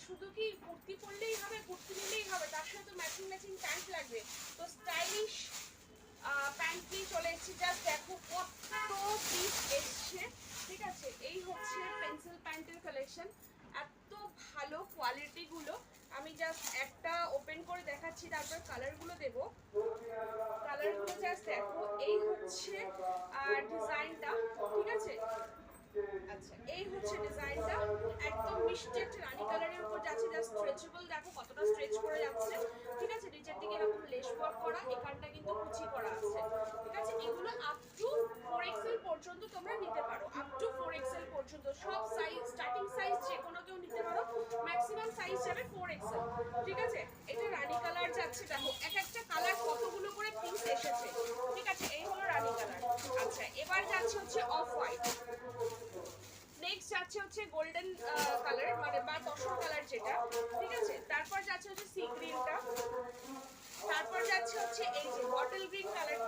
শুধু কি কুর্তি পরলেই হবে, কুর্তি নিলেই হবে, তার সাথে তো ম্যাচিং ম্যাচিং প্যান্ট লাগবে। তো স্টাইলিশ প্যান্ট নিয়ে চলে এসেছি। জাস্ট দেখো কত পিস এসছে, ঠিক আছে। এই হচ্ছে পেন্সিল প্যান্টের কালেকশন, এত ভালো কোয়ালিটিগুলো। আমি জাস্ট একটা ওপেন করে দেখাচ্ছি, তারপর কালারগুলো দেবো। কালারগুলো জাস্ট দেখো, এই হচ্ছে ডিজাইনটা, ঠিক আছে। আচ্ছা, এই হচ্ছে ডিজাইনটা, একদম মিষ্টি একটা রানী কালারের উপর যাচ্ছে। জাস্ট স্ট্রেচেবল, দেখো কতটা স্ট্রেচ করে যাচ্ছে, ঠিক আছে। নিচের দিকে এরকম লেস ওয়ার্ক করা, এখানটা কিন্তু কুচি করা আছে, ঠিক আছে। এগুলো আপ টু 4XL পর্যন্ত তোমরা নিতে পারো, আপ টু 4XL পর্যন্ত। সব সাইজ, স্টার্টিং সাইজ যে কোনো কেউ নিতে পারো, ম্যাক্সিমাম সাইজ যাবে 4XL, ঠিক আছে। এটা রানী কালার যাচ্ছে, দেখো এক একটা কালার কতগুলো করে পিস এসেছে, ঠিক আছে। এই হলো রানী কালার। আচ্ছা, এবার যাচ্ছে হচ্ছে অফ হোয়াইট, নেক্সট যাচ্ছে হচ্ছে গোল্ডেন কালার, মানে বা তসর কালার যেটা, ঠিক আছে। তারপর যাচ্ছে হচ্ছে সি গ্রিনটা, তারপর যাচ্ছে হচ্ছে এই যে বটল গ্রিন কালারটা,